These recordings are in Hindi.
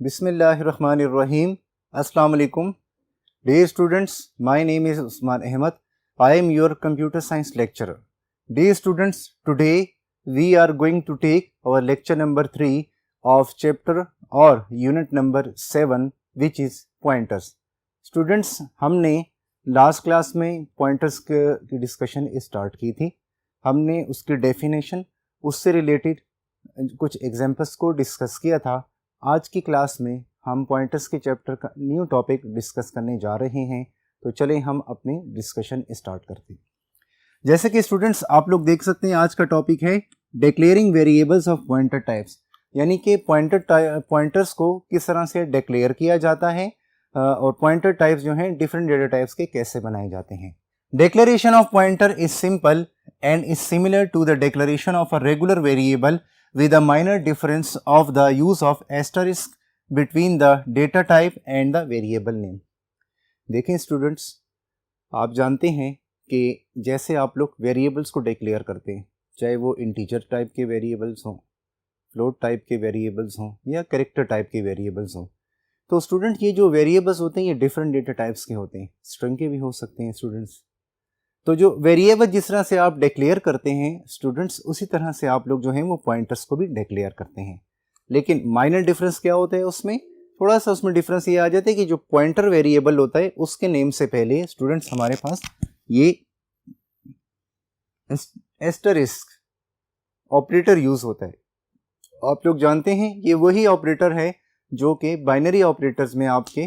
Bismillahirrahmanirrahim. Assalamu alaikum. Dear students, my name is Usman Ahmed. I am your computer science lecturer. Dear students, today we are going to take our lecture number 3 of chapter or unit number 7, which is pointers. Students, हमने लास्ट क्लास में पॉइंटर्स की डिस्कशन स्टार्ट की थी. हमने उसकी डेफिनेशन, उससे रिलेटेड कुछ एग्जाम्पल्स को डिस्कस किया था. आज की क्लास में हम पॉइंटर्स के चैप्टर का न्यू टॉपिक डिस्कस करने जा रहे हैं. तो चलें हम अपनी डिस्कशन स्टार्ट करते हैं. जैसे कि स्टूडेंट्स आप लोग देख सकते हैं, आज का टॉपिक है declaring variables of pointer types, यानी कि पॉइंटर्स को किस तरह से डिक्लेयर किया जाता है और पॉइंटर टाइप्स जो हैं डिफरेंट डेटा टाइप्स के कैसे बनाए जाते हैं. Declaration of pointer is simple and is similar to the declaration of a regular variable with a minor difference of the use of asterisk between the data type and the variable name. देखें स्टूडेंट्स, आप जानते हैं कि जैसे आप लोग वेरिएबल्स को डिक्लेयर करते हैं, चाहे वो इंटीजर टाइप के वेरिएबल्स हों, फ्लोट टाइप के वेरिएबल्स हों या कैरेक्टर टाइप के वेरिएबल्स हों, तो स्टूडेंट ये जो वेरिएबल्स होते हैं ये डिफरेंट डेटा टाइप्स के होते हैं. स्ट्रिंग के भी हो सकते हैं स्टूडेंट्स. तो जो वेरिएबल जिस तरह से आप डिक्लेयर करते हैं स्टूडेंट्स, उसी तरह से आप लोग जो हैं वो पॉइंटर्स को भी डिक्लेयर करते हैं. लेकिन माइनर डिफरेंस क्या होता है उसमें, थोड़ा सा उसमें डिफरेंस ये आ जाता है कि जो पॉइंटर वेरिएबल होता है उसके नेम से पहले स्टूडेंट्स हमारे पास ये एस्टरिस्क ऑपरेटर यूज होता है. आप लोग जानते हैं ये वही ऑपरेटर है जो कि बाइनरी ऑपरेटर्स में आपके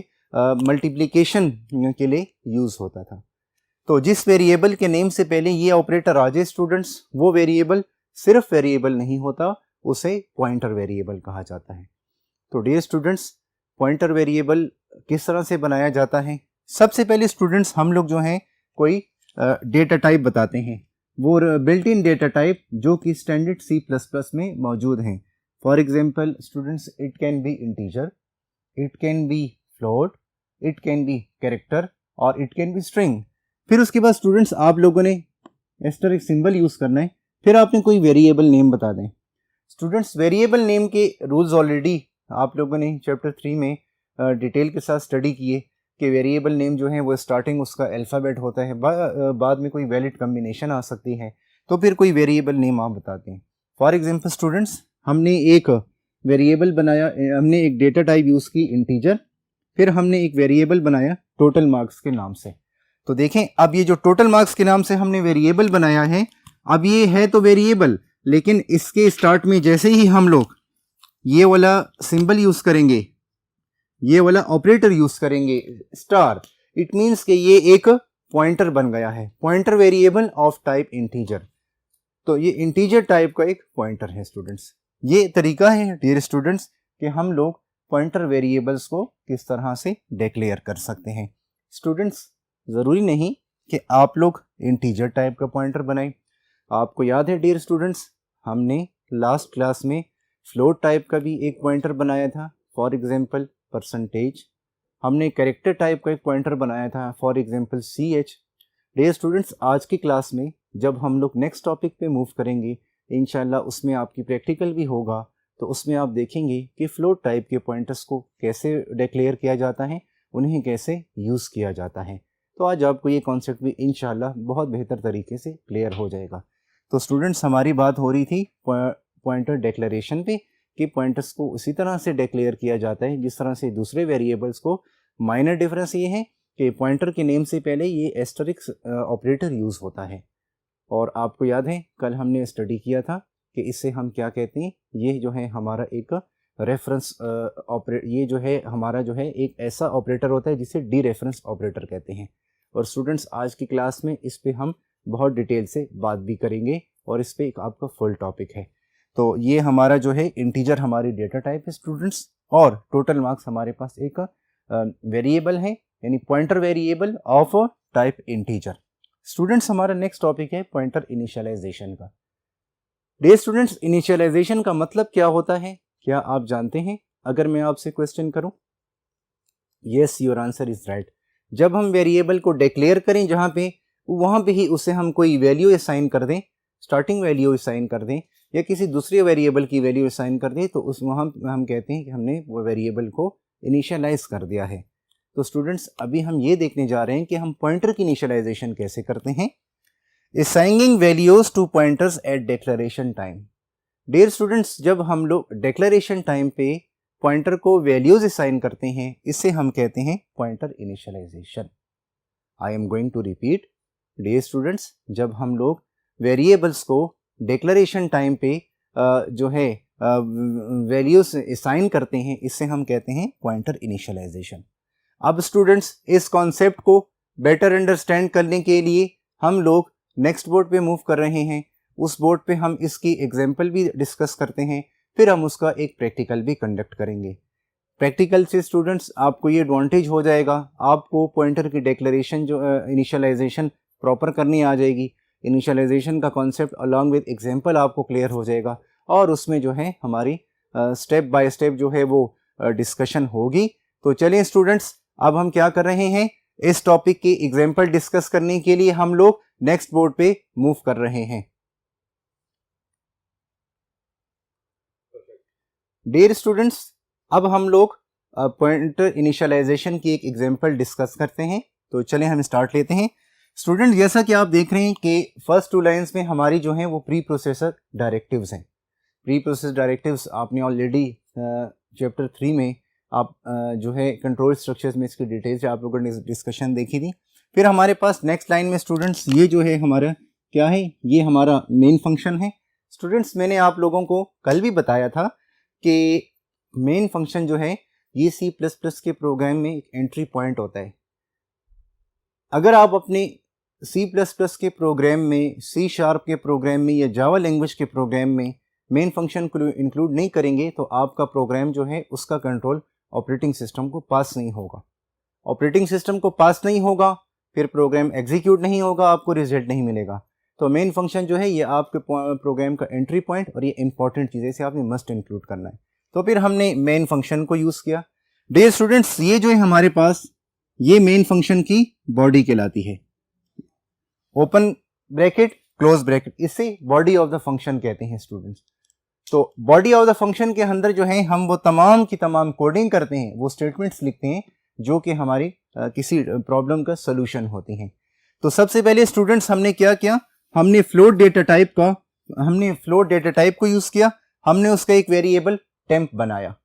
मल्टीप्लिकेशन के लिए यूज होता था. तो जिस वेरिएबल के नेम से पहले ये ऑपरेटर आ जाए स्टूडेंट्स, वो वेरिएबल सिर्फ वेरिएबल नहीं होता, उसे पॉइंटर वेरिएबल कहा जाता है. तो डियर स्टूडेंट्स, पॉइंटर वेरिएबल किस तरह से बनाया जाता है. सबसे पहले स्टूडेंट्स हम लोग जो हैं कोई डेटा टाइप बताते हैं, वो बिल्ट इन डेटा टाइप जो कि स्टैंडर्ड C++ में मौजूद हैं. For example students, it can be integer, it can be float, it can be character और इट कैन बी स्ट्रिंग. फिर उसके बाद स्टूडेंट्स आप लोगों ने एस्टरिस्क सिंबल यूज करना है. फिर आपने कोई वेरिएबल नेम बता दें. स्टूडेंट्स, वेरिएबल नेम के रूल्स ऑलरेडी आप लोगों ने चैप्टर 3 में डिटेल के साथ स्टडी किए कि वेरिएबल नेम जो है वो स्टार्टिंग उसका अल्फ़ाबेट होता है, बाद में कोई वैलिड कम्बिनेशन आ सकती है, तो फिर कोई वेरिएबल नेम आप बताते हैं. फॉर एग्जाम्पल स्टूडेंट्स, हमने एक वेरिएबल बनाया, हमने एक डेटा टाइप यूज़ की इंटीजर, फिर हमने एक वेरिएबल बनाया टोटल मार्क्स के नाम से. तो देखें, अब ये जो टोटल मार्क्स के नाम से हमने वेरिएबल बनाया है, अब ये है तो वेरिएबल, लेकिन इसके स्टार्ट में जैसे ही हम लोग ये वाला सिंबल यूज करेंगे, ये वाला ऑपरेटर यूज करेंगे स्टार, इट मींस कि ये एक पॉइंटर बन गया है, pointer variable of type integer. तो ये इंटीजर टाइप का एक पॉइंटर है स्टूडेंट्स. ये तरीका है डियर स्टूडेंट्स कि हम लोग पॉइंटर वेरिएबल्स को किस तरह से डिक्लेयर कर सकते हैं. स्टूडेंट्स, ज़रूरी नहीं कि आप लोग इंटीजर टाइप का पॉइंटर बनाएं. आपको याद है डियर स्टूडेंट्स, हमने लास्ट क्लास में फ्लोट टाइप का भी एक पॉइंटर बनाया था, फॉर एग्जांपल परसेंटेज. हमने कैरेक्टर टाइप का एक पॉइंटर बनाया था, for example CH. Dear students, आज की क्लास में जब हम लोग नेक्स्ट टॉपिक पे मूव करेंगे इंशाल्लाह, उसमें आपकी प्रैक्टिकल भी होगा, तो उसमें आप देखेंगे कि फ्लोट टाइप के पॉइंटर्स को कैसे डिक्लेयर किया जाता है, उन्हें कैसे यूज़ किया जाता है. तो आज आपको ये कॉन्सेप्ट भी इंशाल्लाह बहुत बेहतर तरीके से क्लियर हो जाएगा. तो स्टूडेंट्स, हमारी बात हो रही थी पॉइंटर डिक्लेरेशन पे कि पॉइंटर्स को उसी तरह से डिक्लेयर किया जाता है जिस तरह से दूसरे वेरिएबल्स को. माइनर डिफरेंस ये है कि पॉइंटर के नेम से पहले ये एस्टरिस्क ऑपरेटर यूज़ होता है. और आपको याद है कल हमने स्टडी किया था कि इससे हम क्या कहते हैं, ये जो है हमारा एक रेफरेंस ये जो है हमारा जो है एक ऐसा ऑपरेटर होता है जिसे डी रेफरेंस ऑपरेटर कहते हैं. और स्टूडेंट्स, आज की क्लास में इस पे हम बहुत डिटेल से बात भी करेंगे और इस पे एक आपका फुल टॉपिक है. तो ये हमारा जो है इंटीजर हमारी डेटा टाइप है स्टूडेंट्स, और टोटल मार्क्स हमारे पास एक वेरिएबल है, यानी pointer variable of type integer. Students, हमारा नेक्स्ट टॉपिक है पॉइंटर इनिशियलाइजेशन का. डियर स्टूडेंट्स, इनिशियलाइजेशन का मतलब क्या होता है, क्या आप जानते हैं? अगर मैं आपसे क्वेश्चन करूं, yes your answer is right. जब हम वेरिएबल को डिक्लेयर करें जहां पे, वहां पे ही उसे हम कोई वैल्यू असाइन कर दें स्टार्टिंग वैल्यू असाइन कर दें या किसी दूसरे वेरिएबल की वैल्यू असाइन कर दें तो उस वहाँ हम कहते हैं कि हमने वो वेरिएबल को इनिशियलाइज कर दिया है। तो स्टूडेंट्स अभी हम ये देखने जा रहे हैं कि हम पॉइंटर की इनिशियलाइजेशन कैसे करते हैं। Assigning values to pointers at declaration time. Dear students, जब हम लोग डिक्लेरेशन टाइम पे पॉइंटर को वैल्यूज असाइन करते हैं इससे हम कहते हैं pointer initialization. I am going to repeat. Dear students, जब हम लोग वेरिएबल्स को डिक्लेरेशन टाइम पे जो है वैल्यूज असाइन करते हैं इससे हम कहते हैं पॉइंटर इनिशियलाइजेशन। अब स्टूडेंट्स इस कॉन्सेप्ट को बेटर अंडरस्टैंड करने के लिए हम लोग नेक्स्ट बोर्ड पे मूव कर रहे हैं। उस बोर्ड पे हम इसकी एग्जांपल भी डिस्कस करते हैं, फिर हम उसका एक प्रैक्टिकल भी कंडक्ट करेंगे। प्रैक्टिकल से स्टूडेंट्स आपको ये एडवांटेज हो जाएगा, आपको पॉइंटर की डिक्लेरेशन जो इनिशियलाइजेशन प्रॉपर करनी आ जाएगी। इनिशियलाइजेशन का कॉन्सेप्ट अलॉन्ग विद एग्जांपल आपको क्लियर हो जाएगा और उसमें जो है हमारी स्टेप बाय स्टेप जो है वो डिस्कशन होगी। तो चलिए स्टूडेंट्स, अब हम क्या कर रहे हैं, इस टॉपिक की एग्जांपल डिस्कस करने के लिए हम लोग नेक्स्ट बोर्ड पे मूव कर रहे हैं। डियर स्टूडेंट्स, अब हम लोग पॉइंटर इनिशियलाइजेशन की एक एग्जांपल डिस्कस करते हैं। तो चलें हम स्टार्ट लेते हैं। स्टूडेंट, जैसा कि आप देख रहे हैं कि फर्स्ट टू लाइंस में हमारी जो है वो प्री प्रोसेसर डायरेक्टिव्स हैं। प्री प्रोसेस डायरेक्टिव्स आपने ऑलरेडी चैप्टर 3 में आप जो है कंट्रोल स्ट्रक्चर्स में इसकी डिटेल से आप लोगों ने डिस्कशन देखी थी। फिर हमारे पास नेक्स्ट लाइन में स्टूडेंट्स ये जो है हमारा क्या है, ये हमारा मेन फंक्शन है। स्टूडेंट्स, मैंने आप लोगों को कल भी बताया था कि मेन फंक्शन जो है ये C++ के प्रोग्राम में एक एंट्री पॉइंट होता है। अगर आप अपने C++ के प्रोग्राम में, C# के प्रोग्राम में या जावा लैंग्वेज के प्रोग्राम में मेन फंक्शन को इंक्लूड नहीं करेंगे तो आपका प्रोग्राम जो है उसका कंट्रोल ऑपरेटिंग सिस्टम को पास नहीं होगा। ऑपरेटिंग सिस्टम को पास नहीं होगा फिर प्रोग्राम एग्जीक्यूट नहीं होगा, आपको रिजल्ट नहीं मिलेगा। तो मेन फंक्शन जो है ये आपके प्रोग्राम का एंट्री पॉइंट और ये इंपॉर्टेंट चीज़ है, इसे आपने मस्ट इंक्लूड करना है। तो फिर हमने मेन फंक्शन को यूज़ किया। डियर स्टूडेंट्स, ये जो है हमारे पास ये मेन फंक्शन की बॉडी कहलाती है। ओपन ब्रैकेट क्लोज ब्रैकेट, इसे बॉडी ऑफ द फंक्शन कहते हैं स्टूडेंट्स। तो बॉडी ऑफ द फंक्शन के अंदर जो है हम वो तमाम की तमाम कोडिंग करते हैं, वो स्टेटमेंट्स लिखते हैं जो कि हमारी किसी प्रॉब्लम का सोल्यूशन होती हैं। तो सबसे पहले स्टूडेंट्स हमने क्या किया, हमने फ्लोट डेटा टाइप को यूज किया। हमने उसका एक वेरिएबल टेम्प बनाया।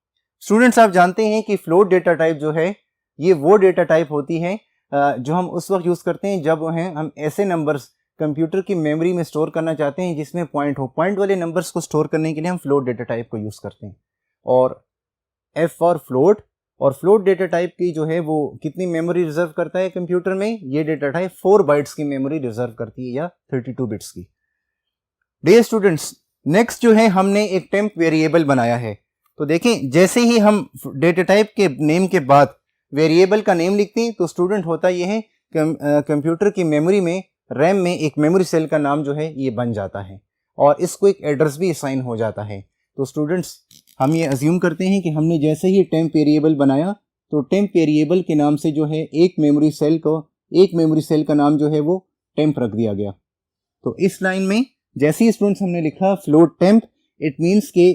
स्टूडेंट्स, आप जानते हैं कि फ्लोट डेटा टाइप जो है ये वो डेटा टाइप होती है जो हम उस वक्त यूज करते हैं जब हम ऐसे नंबर्स कंप्यूटर की मेमोरी में स्टोर करना चाहते हैं जिसमें पॉइंट हो। पॉइंट वाले नंबर्स को स्टोर करने के लिए हम फ्लोट डेटा टाइप को यूज करते हैं। और F फॉर फ्लोट, और फ्लोट डेटा टाइप की जो है वो कितनी मेमोरी रिजर्व करता है कंप्यूटर में, ये डेटा टाइप 4 बाइट्स की मेमोरी रिजर्व करती है या 32 बिट्स की। डियर स्टूडेंट्स, नेक्स्ट जो है हमने एक टेम्प वेरिएबल बनाया है। तो देखें, जैसे ही हम डेटा टाइप के नेम के बाद वेरिएबल का नेम लिखते हैं तो स्टूडेंट होता ये है कंप्यूटर की मेमोरी में, रैम में एक मेमोरी सेल का नाम जो है ये बन जाता है और इसको एक एड्रेस भी असाइन हो जाता है। तो स्टूडेंट्स, हम ये अज्यूम करते हैं कि हमने जैसे ही टेम्प वेरिएबल बनाया तो टेम्प वेरिएबल के नाम से जो है एक मेमोरी सेल का नाम जो है वो टेम्प रख दिया गया। तो इस लाइन में जैसे ही स्टूडेंट्स हमने लिखा फ्लोट टेम्प, इट मीन्स के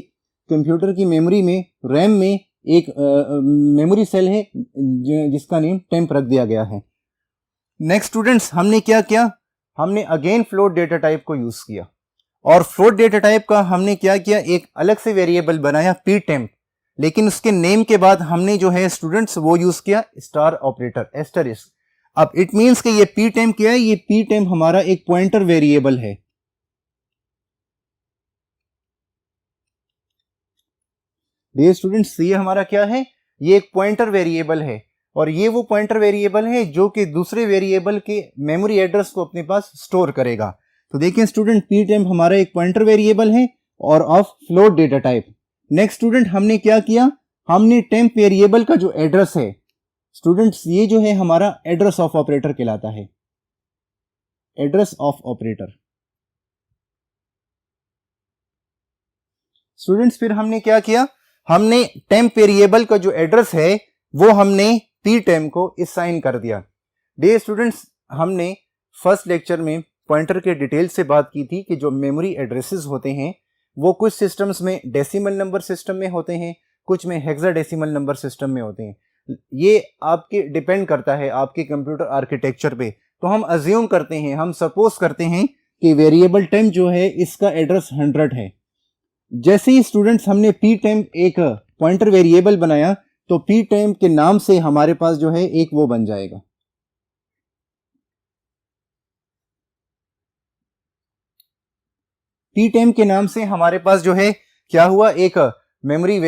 कंप्यूटर की मेमोरी में, रैम में एक मेमोरी सेल है जिसका नेम टेम्प रख दिया गया है। नेक्स्ट स्टूडेंट्स, हमने क्या किया, हमने अगेन फ्लोट डेटा टाइप को यूज किया और फ्लोट डेटा टाइप का हमने क्या किया, एक अलग से वेरिएबल बनाया पी टेम्प, लेकिन उसके नेम के बाद हमने जो है स्टूडेंट्स वो यूज किया स्टार ऑपरेटर, एस्टरिस्क। अब इट मीन्स कि ये पी टेम्प क्या है, ये पी टेम्प हमारा एक पॉइंटर वेरिएबल है। डियर स्टूडेंट्स, ये हमारा क्या है, ये एक पॉइंटर वेरिएबल है और ये वो पॉइंटर वेरिएबल है जो कि दूसरे वेरिएबल के मेमोरी एड्रेस को अपने पास स्टोर करेगा। तो देखिए स्टूडेंट, पी टेम्प हमारा एक पॉइंटर वेरिएबल है और of float data type. Next student, हमने क्या किया, हमने टेम्प वेरिएबल का जो एड्रेस है स्टूडेंट्स, ये जो है हमारा एड्रेस ऑफ ऑपरेटर कहलाता है, एड्रेस ऑफ ऑपरेटर। स्टूडेंट्स, फिर हमने क्या किया, हमने टेम्प वेरिएबल का जो एड्रेस है वो हमने पी टेम्प को असाइन कर दिया। डियर स्टूडेंट्स, हमने फर्स्ट लेक्चर में पॉइंटर के डिटेल से बात की थी कि जो मेमोरी एड्रेसेस होते हैं वो कुछ सिस्टम्स में डेसिमल नंबर सिस्टम में होते हैं, कुछ में हेक्साडेसिमल नंबर सिस्टम में होते हैं। ये आपके डिपेंड करता है आपके कंप्यूटर आर्किटेक्चर पे। तो हम अज्यूम करते हैं, हम सपोज करते हैं कि वेरिएबल टेम्प जो है इसका एड्रेस 100 है। जैसे ही स्टूडेंट्स हमने पी टेम्प एक पॉइंटर वेरिएबल बनाया तो पी टेम्प के नाम से हमारे पास जो है एक वो बन जाएगा, पी टेम्प के नाम से हमारे पास जो है क्या हुआ, एक मेमोरी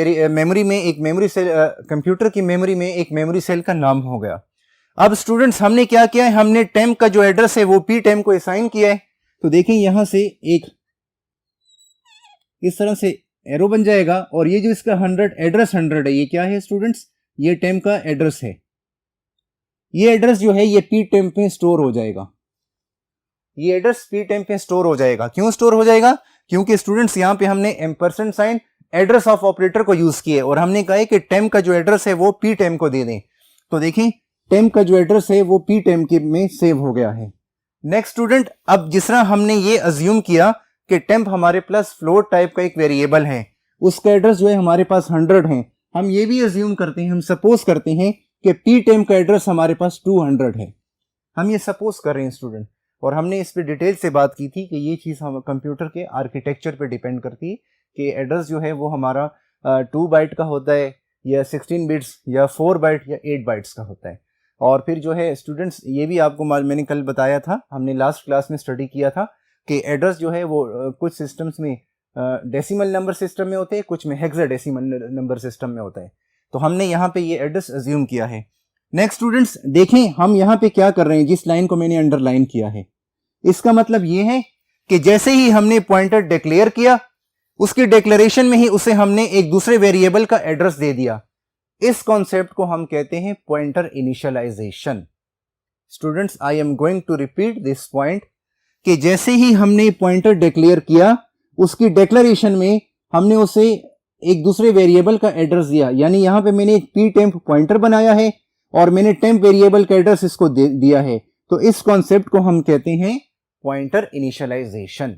में एक मेमोरी सेल, कंप्यूटर की मेमोरी में एक मेमोरी सेल का नाम हो गया। अब स्टूडेंट्स हमने क्या किया है, हमने टेम्प का जो एड्रेस है वो पी टेम्प को असाइन किया है। तो देखें यहां से एक इस तरह से एरो बन जाएगा और ये जो इसका 100 एड्रेस 100 है, ये क्या है स्टूडेंट्स, ये टेम्प का एड्रेस है। ये एड्रेस जो है ये पी टेम्प में स्टोर हो जाएगा, ये एड्रेस पी टेम्प में स्टोर हो जाएगा। क्यों स्टोर हो जाएगा, क्योंकि स्टूडेंट्स यहां पे हमने ampersand sign address of operator को यूज किए और हमने कहा है कि टेम्प का जो एड्रेस है वो पी टेम्प को दे दें। तो देखें टेम्प का जो एड्रेस है वो पी टेम्प के में सेव हो गया है। नेक्स्ट स्टूडेंट, अब जिस तरह हमने ये अज्यूम किया कि टेम्प हमारे पास फ्लोट टाइप का एक वेरिएबल है, उसका एड्रेस जो है हमारे पास 100 है, हम ये भी अज्यूम करते हैं, हम सपोज करते हैं कि पी टेम्प का एड्रेस हमारे पास 200 है। हम ये सपोज कर रहे हैं स्टूडेंट, और हमने इस पे डिटेल से बात की थी कि ये चीज़ हम कंप्यूटर के आर्किटेक्चर पे डिपेंड करती है कि एड्रेस जो है वो हमारा 2 बाइट का होता है या 16 बिट्स या 4 बाइट या 8 बाइट्स का होता है। और फिर जो है स्टूडेंट्स ये भी आपको मैंने कल बताया था, हमने लास्ट क्लास में स्टडी किया था कि एड्रेस जो है वो कुछ सिस्टम्स में डेसिमल नंबर सिस्टम में होते हैं, कुछ में हेक्साडेसिमल नंबर सिस्टम में होता है। तो हमने यहाँ पे ये एड्रेस अज्यूम किया है। नेक्स्ट स्टूडेंट्स देखें हम यहाँ पे क्या कर रहे हैं, जिस लाइन को मैंने अंडरलाइन किया है इसका मतलब ये है कि जैसे ही हमने पॉइंटर डिक्लेयर किया उसकी डिक्लेरेशन में ही उसे हमने एक दूसरे वेरिएबल का एड्रेस दे दिया। इस कॉन्सेप्ट को हम कहते हैं pointer initialization. Students I am going to repeat this point कि जैसे ही हमने पॉइंटर डिक्लेयर किया उसकी डिक्लेरेशन में हमने उसे एक दूसरे वेरिएबल का एड्रेस दिया। यानी यहां पे मैंने एक पी टेम्प पॉइंटर बनाया है और मैंने टेम्प वेरिएबल का एड्रेस इसको दिया है। तो इस कॉन्सेप्ट को हम कहते हैं पॉइंटर इनिशियलाइजेशन।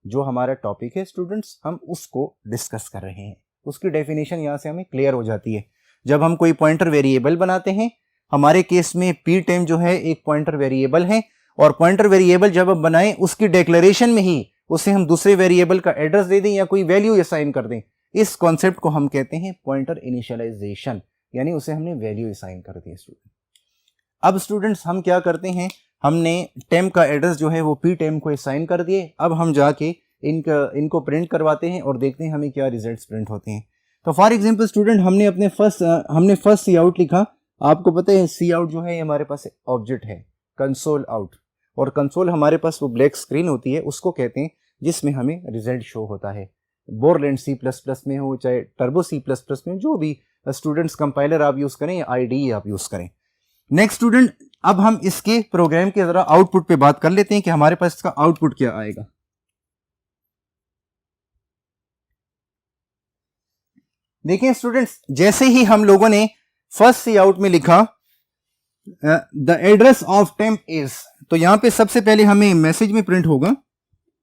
जो हमारा टॉपिक है स्टूडेंट्स हम उसको डिस्कस कर रहे हैं, उसकी डेफिनेशन यहां से हमें क्लियर हो जाती है। जब हम कोई पॉइंटर वेरिएबल बनाते हैं, हमारे केस में पी टेम्प जो है एक पॉइंटर वेरिएबल है, और पॉइंटर वेरिएबल जब हम बनाएं उसकी डिक्लेरेशन में ही उसे हम दूसरे वेरिएबल का एड्रेस दे दें या कोई वैल्यू असाइन कर दें। इस कॉन्सेप्ट को हम कहते हैं पॉइंटर इनिशियलाइजेशन, यानी उसे हमने वैल्यू असाइन कर दी स्टूडेंट। अब स्टूडेंट्स हम क्या करते हैं, हमने टेम्प का एड्रेस जो है वो पी टेम्प को असाइन कर दिए। अब हम जाके इनको प्रिंट करवाते हैं और देखते हैं हमें क्या रिजल्ट्स प्रिंट होते हैं। तो फॉर एग्जांपल स्टूडेंट हमने फर्स्ट सी आउट लिखा। आपको पता है सी आउट जो है हमारे पास ऑब्जेक्ट है कंसोल आउट, और कंसोल हमारे पास वो ब्लैक स्क्रीन होती है, उसको कहते हैं जिसमें हमें रिजल्ट शो होता है। बोरलैंड C++ में हो चाहे टर्बो C++ में, जो भी स्टूडेंट्स कंपाइलर आप यूज करें या IDE आप यूज करें। नेक्स्ट स्टूडेंट, अब हम इसके प्रोग्राम के जरा आउटपुट पे बात कर लेते हैं कि हमारे पास इसका आउटपुट क्या आएगा। देखिए स्टूडेंट्स, जैसे ही हम लोगों ने फर्स्ट सी आउट में लिखा the address of temp is, तो यहां पे सबसे पहले हमें मैसेज में प्रिंट होगा,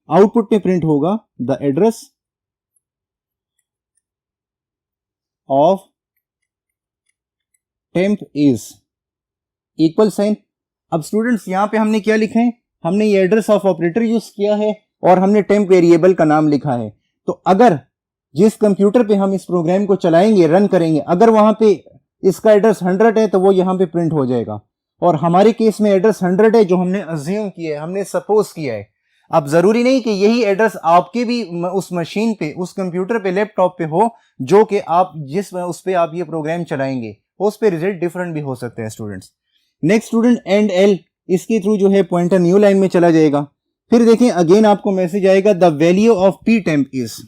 आउटपुट में प्रिंट होगा the address of temp is equal sign. अब स्टूडेंट्स यहां पे हमने क्या लिखा है, हमने ये एड्रेस ऑफ ऑपरेटर यूज किया है और हमने टेम्प वेरिएबल का नाम लिखा है। तो अगर जिस कंप्यूटर पे हम इस प्रोग्राम को चलाएंगे, रन करेंगे, अगर वहां पे इसका एड्रेस 100 है तो वो यहां पे प्रिंट हो जाएगा। और हमारे केस में एड्रेस 100 है जो हमने अज्यूम किया है, हमने सपोज किया है। अब जरूरी नहीं कि यही एड्रेस आपके भी उस मशीन पे, उस कंप्यूटर पे, लैपटॉप पे हो जो कि आप जिस उस पे आप ये प्रोग्राम चलाएंगे, उस पे रिजल्ट डिफरेंट भी हो सकते हैं students. Next student, and L, इसके थ्रू जो है पॉइंटर न्यू लाइन में चला जाएगा। फिर देखें अगेन आपको मैसेज आएगा the value of P temp is.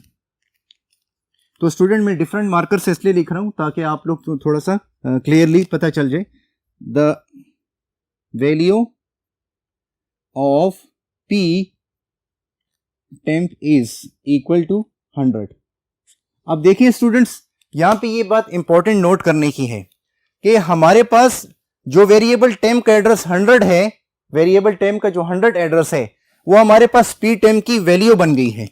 तो स्टूडेंट मैं डिफरेंट मार्कर से इसलिए लिख रहा हूं ताकि आप लोग तो थोड़ा सा क्लियरली पता चल जाए। The value of P temp is equal to 100। अब देखिए स्टूडेंट्स, यहां पे ये बात इंपॉर्टेंट नोट करने की है कि हमारे पास जो वेरिएबल टेम्प का एड्रेस 100 है, वेरिएबल टेम्प का जो 100 एड्रेस है, वो हमारे पास पी टेम्प की वैल्यू बन गई है,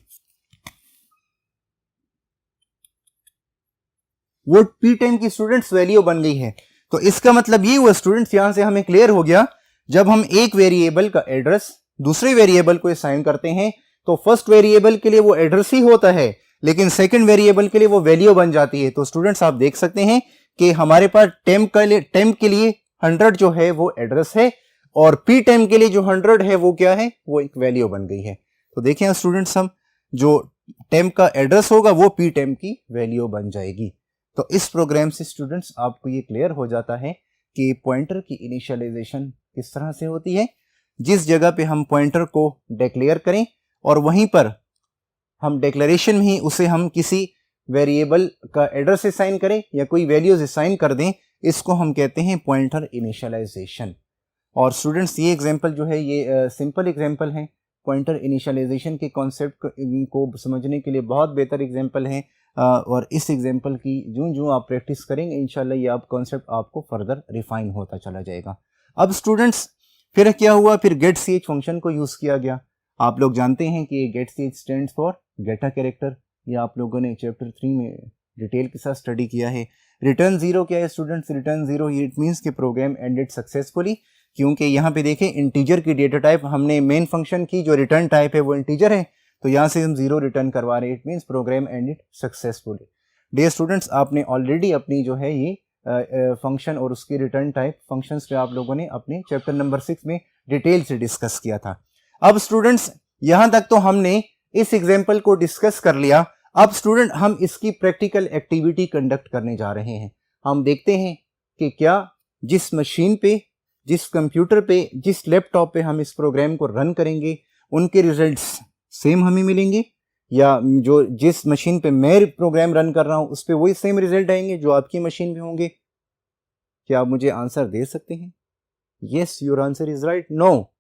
वो पी टेम्प की स्टूडेंट्स वैल्यू बन गई है। तो इसका मतलब ये हुआ स्टूडेंट्स, यहां से हमें क्लियर हो गया, जब हम एक वेरिएबल का एड्रेस दूसरे वेरिएबल को असाइन करते हैं तो फर्स्ट वेरिएबल के लिए वो एड्रेस ही होता है, लेकिन सेकंड वेरिएबल के लिए वो वैल्यू बन जाती है। तो स्टूडेंट्स आप देख सकते हैं कि हमारे पास टेम्प के लिए 100 जो है वो एड्रेस है, और पी टेम्प के लिए जो 100 है वो क्या है, वो एक वैल्यू बन गई है। तो देखिए स्टूडेंट्स, हम जो टेम्प का एड्रेस होगा वो पी टेम्प की वैल्यू बन जाएगी। तो इस प्रोग्राम से स्टूडेंट्स आपको ये क्लियर हो जाता है कि पॉइंटर की इनिशियलाइजेशन किस तरह से होती है। जिस जगह पे हम पॉइंटर को डिक्लेयर करें और वहीं पर हम डिक्लेरेशन में ही उसे हम किसी वेरिएबल का एड्रेस असाइन करें या कोई वैल्यूज असाइन कर दें, इसको हम कहते हैं पॉइंटर इनिशियलाइजेशन। और स्टूडेंट्स ये एग्जांपल जो है ये सिंपल एग्जांपल है, पॉइंटर इनिशियलाइजेशन के कॉन्सेप्ट को समझने के लिए बहुत बेहतर एग्जांपल है। और इस एग्जांपल की जो आप प्रैक्टिस करेंगे इंशाल्लाह ये आप कॉन्सेप्ट आपको फर्दर रिफाइन होता चला जाएगा। अब स्टूडेंट्स फिर क्या हुआ, फिर गेट ch फंक्शन को यूज किया गया। आप लोग जानते हैं कि ये get ch stands for get a character, ये आप लोगों ने चैप्टर 3 में डिटेल के साथ स्टडी किया है। रिटर्न 0 क्या है स्टूडेंट्स, रिटर्न 0 इट मीन्स कि प्रोग्राम एंडेड सक्सेसफुली, क्योंकि यहाँ पे देखें इंटीजर की डेटा टाइप, हमने मेन फंक्शन की जो रिटर्न टाइप है वो इंटीजर है, तो यहाँ से हम 0 रिटर्न करवा रहे हैं, it means program ended successfully. Dear students, आपने ऑलरेडी अपनी जो है ये फंक्शन और उसकी रिटर्न टाइप फंक्शंस पे आप लोगों ने अपने चैप्टर नंबर 6 में डिटेल से डिस्कस किया था। अब स्टूडेंट्स यहां तक तो हमने इस एग्जांपल को डिस्कस कर लिया। अब स्टूडेंट हम इसकी प्रैक्टिकल एक्टिविटी कंडक्ट करने जा रहे हैं। हम देखते हैं कि क्या जिस मशीन पे, जिस कंप्यूटर पे, जिस लैपटॉप पे हम इस प्रोग्राम को रन करेंगे उनके रिजल्ट्स सेम हमें मिलेंगे, या जो जिस मशीन पे मैं प्रोग्राम रन कर रहा हूं उस पे वही सेम रिजल्ट आएंगे जो आपकी मशीन पे होंगे। क्या आप मुझे आंसर दे सकते हैं? Yes, your answer is right. No,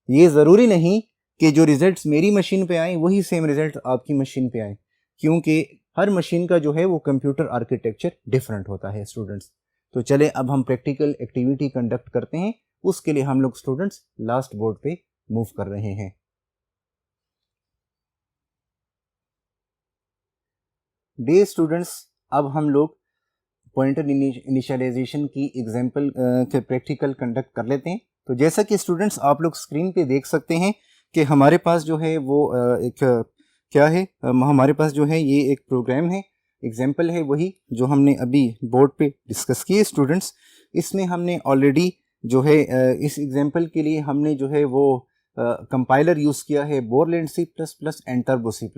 ये जरूरी नहीं कि जो रिजल्ट्स मेरी मशीन पे आए वही सेम रिजल्ट आपकी मशीन पे आए, क्योंकि हर मशीन का जो है वो कंप्यूटर आर्किटेक्चर डिफरेंट होता है स्टूडेंट्स। तो चले अब हम प्रैक्टिकल एक्टिविटी कंडक्ट करते हैं, उसके लिए हम लोग स्टूडेंट्स लास्ट बोर्ड पे मूव कर रहे हैं। डे स्टूडेंट्स, अब हम लोग पॉइंटर इनिशियलाइजेशन की एग्जांपल के प्रैक्टिकल कंडक्ट कर लेते हैं। तो जैसा कि स्टूडेंट्स आप लोग स्क्रीन पे देख सकते हैं कि हमारे पास जो है वो एक क्या है, हमारे पास जो है ये एक प्रोग्राम है, एग्जांपल है वही जो हमने अभी बोर्ड पे डिस्कस किए स्टूडेंट्स। इसमें हमने ऑलरेडी जो है इस एग्जांपल के लिए हमने जो है वो कंपाइलर यूज़ किया है Borland C++ and turbo C++।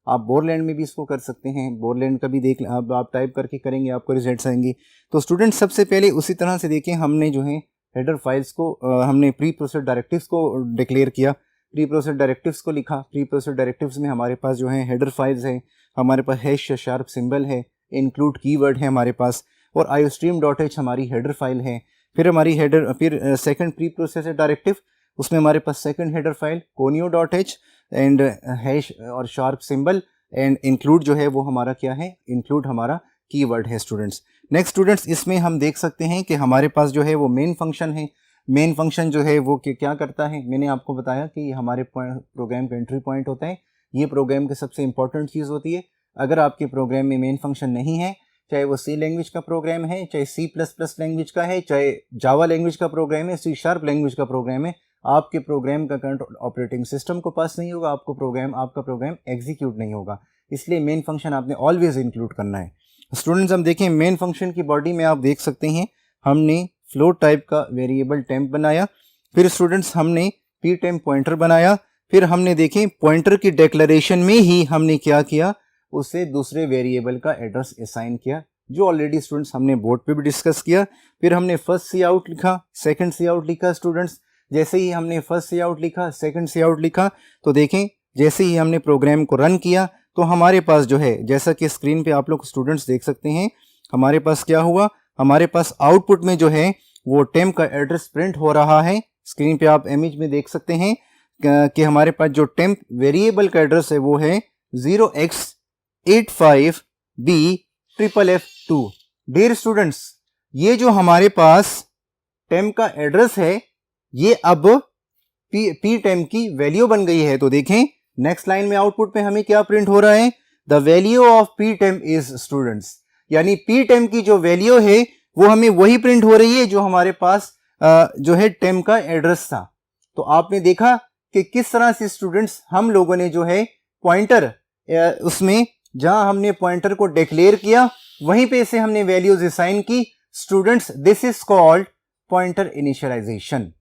आप बोरलैंड में भी इसको कर सकते हैं, बोरलैंड का भी देख अब आप टाइप करके करेंगे आपको रिजल्ट्स आएंगे। तो स्टूडेंट सबसे पहले उसी तरह से देखें, हमने जो है हेडर फाइल्स को हमने प्री प्रोसेस डायरेक्टिव्स को डिक्लेयर किया, प्री प्रोसेस डायरेक्टिव्स को लिखा। प्री प्रोसेस डायरेक्टिव्स में हमारे पास जो है हेडर फाइल्स है, हमारे पास हैश या शार्प सिंबल है, इंक्लूड कीवर्ड है हमारे पास, और iostream.h हमारी हेडर फाइल है। फिर हमारी हेडर, फिर सेकंड प्री प्रोसेस डायरेक्टिव, उसमें हमारे पास second header file conio.h and hash और शार्प सिंबल, एंड इंक्लूड जो है वो हमारा क्या है, इंक्लूड हमारा कीवर्ड है स्टूडेंट्स। नेक्स्ट स्टूडेंट्स, इसमें हम देख सकते हैं कि हमारे पास जो है वो मेन फंक्शन है। मेन फंक्शन जो है वो क्या करता है, मैंने आपको बताया कि ये हमारे प्रोग्राम का एंट्री पॉइंट होता है, ये प्रोग्राम की सबसे इंपॉर्टेंट चीज़ होती है। अगर आपके प्रोग्राम में मेन फंक्शन नहीं है, चाहे वो C लैंग्वेज का प्रोग्राम है, चाहे C++ लैंग्वेज का है, चाहे जावा लैंग्वेज का प्रोग्राम है, C# लैंग्वेज का प्रोग्राम है, आपके प्रोग्राम का करंट ऑपरेटिंग सिस्टम को पास नहीं होगा, आपका प्रोग्राम एग्जीक्यूट नहीं होगा। इसलिए मेन फंक्शन आपने ऑलवेज इंक्लूड करना है। स्टूडेंट्स हम देखें मेन फंक्शन की बॉडी में आप देख सकते हैं हमने फ्लोट टाइप का वेरिएबल टेम्प बनाया, फिर स्टूडेंट्स हमने पी टेम्प पॉइंटर बनाया, फिर हमने देखें पॉइंटर की डिक्लेरेशन में ही हमने क्या किया, उसे दूसरे वेरिएबल का एड्रेस असाइन किया, जो ऑलरेडी स्टूडेंट्स हमने बोर्ड पे भी डिस्कस किया। फिर हमने फर्स्ट सी आउट लिखा, सेकंड सी आउट लिखा स्टूडेंट्स। जैसे ही हमने फर्स्ट सी आउट लिखा, सेकंड सी आउट लिखा, तो देखें जैसे ही हमने प्रोग्राम को रन किया तो हमारे पास जो है, जैसा कि स्क्रीन पे आप लोग स्टूडेंट्स देख सकते हैं, हमारे पास क्या हुआ, हमारे पास आउटपुट में जो है वो टेम्प का एड्रेस प्रिंट हो रहा है। स्क्रीन पे आप इमेज में देख सकते हैं कि हमारे पास जो टेम्प वेरिएबल का एड्रेस है वो है 0x85B FFF2। डियर स्टूडेंट्स, ये जो हमारे पास टेम्प का एड्रेस है ये अब पी टेम की वैल्यू बन गई है। तो देखें नेक्स्ट लाइन में आउटपुट में हमें क्या प्रिंट हो रहा है, the value of P time is students, यानी पी टेम की जो वैल्यू है वो हमें वही प्रिंट हो रही है जो हमारे पास जो है टेम का एड्रेस था। तो आपने देखा कि किस तरह से स्टूडेंट्स हम लोगों ने जो है पॉइंटर उसमें जहां हमने पॉइंटर को डिक्लेयर किया वहीं पे से हमने वैल्यूज असाइन की। Students this is called pointer initialization.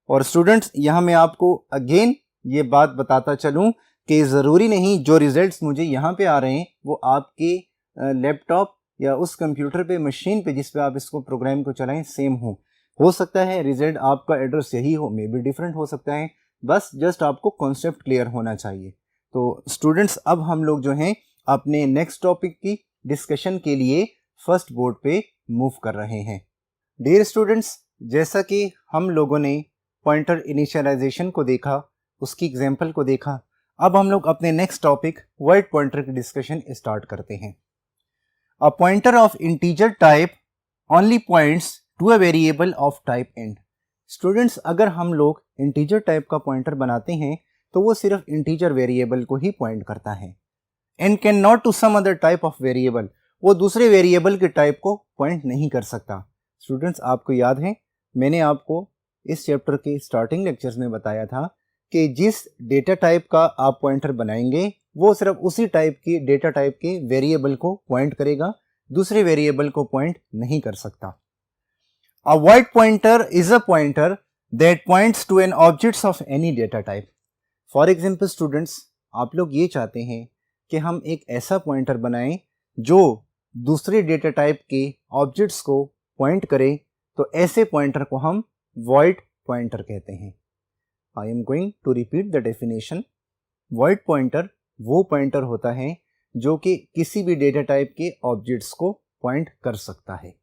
और स्टूडेंट्स यहां मैं आपको अगेन ये बात बताता चलूं कि ज़रूरी नहीं जो रिजल्ट्स मुझे यहाँ पे आ रहे हैं वो आपके लैपटॉप या उस कंप्यूटर पे मशीन पे जिस पे आप इसको प्रोग्राम को चलाएं सेम हो सकता है रिजल्ट आपका एड्रेस यही हो, मे बी डिफरेंट हो सकता है, बस जस्ट आपको कॉन्सेप्ट क्लियर होना चाहिए। तो स्टूडेंट्स अब हम लोग जो हैं अपने नेक्स्ट टॉपिक की डिस्कशन के लिए फर्स्ट बोर्ड पे मूव कर रहे हैं। डियर स्टूडेंट्स, जैसा कि हम लोगों ने पॉइंटर इनिशियलाइजेशन को देखा, उसकी एग्जाम्पल को देखा, अब हम लोग अपने नेक्स्ट टॉपिक वर्ड पॉइंटर की डिस्कशन स्टार्ट करते हैं। A pointer of integer type only points to a variable of type int. Students अगर हम लोग इंटीजर टाइप का पॉइंटर बनाते हैं तो वो सिर्फ इंटीजर वेरिएबल को ही पॉइंट करता है and can not to some other type of variable, वो दूसरे वेरिएबल के टाइप को पॉइंट नहीं कर सकता। स्टूडेंट्स आपको याद है मैंने आपको इस चैप्टर के स्टार्टिंग लेक्चर्स में बताया था कि जिस डेटा टाइप का आप पॉइंटर बनाएंगे वो सिर्फ उसी टाइप की डेटा टाइप के वेरिएबल को पॉइंट करेगा, दूसरे वेरिएबल को पॉइंट नहीं कर सकता। A void pointer is a pointer that points to an objects of any data type. For example students, आप लोग ये चाहते हैं कि हम एक ऐसा पॉइंटर बनाएं जो दूसरे डेटा टाइप के ऑब्जेक्ट्स को पॉइंट करे, तो ऐसे पॉइंटर को हम void pointer कहते हैं। I am going to repeat the definition. void pointer वो पॉइंटर होता है जो कि किसी भी डेटा टाइप के ऑब्जेक्ट्स को पॉइंट कर सकता है।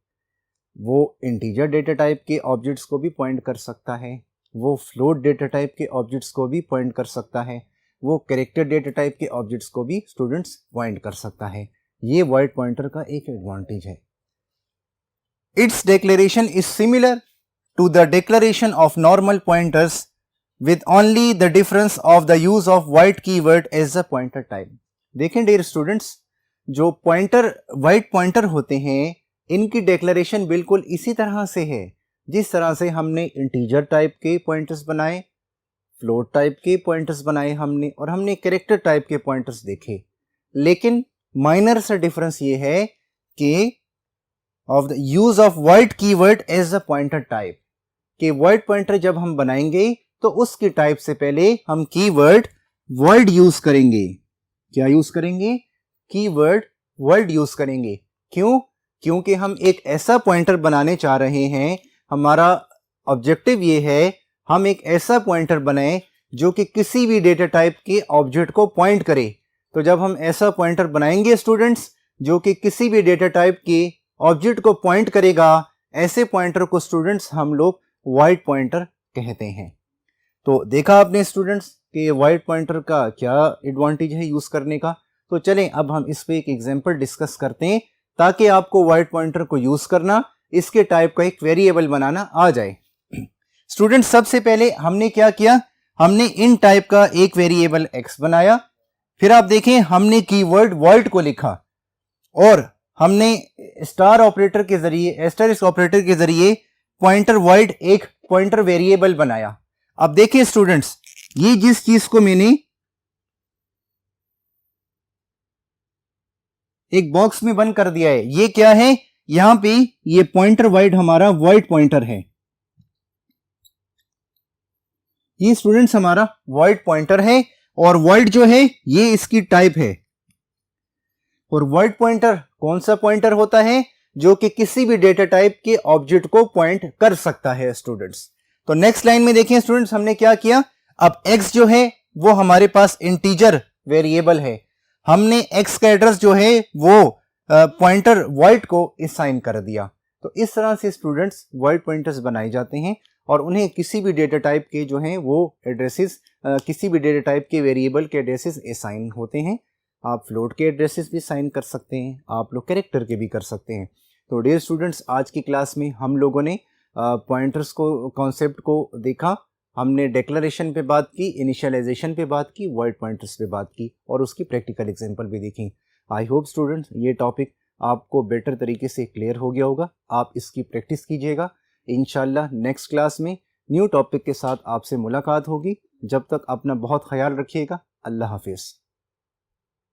वो इंटीजर डेटा टाइप के ऑब्जेक्ट्स को भी पॉइंट कर सकता है, वो फ्लोट डेटा टाइप के ऑब्जेक्ट्स को भी पॉइंट कर सकता है, वो कैरेक्टर डेटा टाइप के ऑब्जेक्ट्स को भी स्टूडेंट्स पॉइंट कर सकता है। ये वर्ड पॉइंटर का एक एडवांटेज है। It's declaration is similar to the declaration of normal pointers with only the difference of the use of void keyword as a pointer type. देखें डियर स्टूडेंट्स, जो पॉइंटर वाइट पॉइंटर होते हैं इनकी डिक्लेरेशन बिल्कुल इसी तरह से है जिस तरह से हमने इंटीजर टाइप के पॉइंटर्स बनाए, फ्लोट टाइप के पॉइंटर्स बनाए हमने, और हमने कैरेक्टर टाइप के पॉइंटर्स देखे। लेकिन माइनर सा डिफरेंस ये है कि of the use of void keyword as a pointer type, कि वर्ड पॉइंटर जब हम बनाएंगे तो उसकी टाइप से पहले हम कीवर्ड वर्ड यूज करेंगे। क्या यूज करेंगे? कीवर्ड वर्ड यूज करेंगे। क्यों? क्योंकि हम एक ऐसा पॉइंटर बनाने चाह रहे हैं, हमारा ऑब्जेक्टिव ये है हम एक ऐसा पॉइंटर बनाएं जो कि किसी भी डेटा टाइप के ऑब्जेक्ट को पॉइंट करे। तो जब हम ऐसा पॉइंटर बनाएंगे स्टूडेंट्स जो कि किसी भी डेटा टाइप के ऑब्जेक्ट को पॉइंट करेगा, ऐसे पॉइंटर को स्टूडेंट्स हम लोग वाइड पॉइंटर कहते हैं। तो देखा आपने स्टूडेंट्स कि वाइड पॉइंटर का क्या एडवांटेज है यूज करने का। तो चलें अब हम इस पे एक एग्जांपल डिस्कस करते हैं ताकि आपको वाइड पॉइंटर को यूज करना, इसके टाइप का एक वेरिएबल बनाना आ जाए। स्टूडेंट्स सबसे पहले हमने क्या किया, हमने इन टाइप का एक वेरिएबल x बनाया, फिर आप देखें हमने कीवर्ड वर्ड को लिखा और हमने स्टार ऑपरेटर के जरिए एस्टेरिस्क ऑपरेटर के जरिए पॉइंटर वर्ड एक पॉइंटर वेरिएबल बनाया। अब देखिए स्टूडेंट्स, ये जिस चीज को मैंने एक बॉक्स में बंद कर दिया है, ये क्या है? यहां पे ये पॉइंटर वाइड हमारा वाइड पॉइंटर है। ये स्टूडेंट्स हमारा वाइड पॉइंटर है और वाइड जो है ये इसकी टाइप है। और वाइड पॉइंटर कौन सा पॉइंटर होता है? जो कि किसी भी डेटा टाइप के ऑब्जेक्ट को पॉइंट कर सकता है स्टूडेंट्स। तो नेक्स्ट लाइन में देखिए स्टूडेंट्स हमने क्या किया, अब x जो है वो हमारे पास इंटीजर वेरिएबल है, हमने x का एड्रेस जो है वो पॉइंटर वाइड को असाइन कर दिया। तो इस तरह से स्टूडेंट्स वाइड पॉइंटर्स बनाए जाते हैं और उन्हें किसी भी डेटा टाइप के जो हैं वो एड्रेसेस किसी भी डेटा टाइप के वेरिएबल के एड्रेसेस असाइन होते हैं। आप फ्लोट के एड्रेसेस भी असाइन कर सकते हैं, आप लोग कैरेक्टर के भी कर सकते हैं। तो डियर स्टूडेंट्स, आज की क्लास में हम लोगों ने पॉइंटर्स को कॉन्सेप्ट को देखा हमने डिक्लेरेशन पे बात की, इनिशियलाइजेशन पे बात की, वर्ड पॉइंटर्स पे बात की और उसकी प्रैक्टिकल एग्जांपल भी देखी। आई होप स्टूडेंट्स ये टॉपिक आपको बेटर तरीके से क्लियर हो गया होगा। आप इसकी प्रैक्टिस कीजिएगा। इंशाल्लाह नेक्स्ट क्लास में न्यू टॉपिक के साथ आपसे मुलाकात होगी। जब तक अपना बहुत ख्याल रखिएगा। अल्लाह हाफिज़।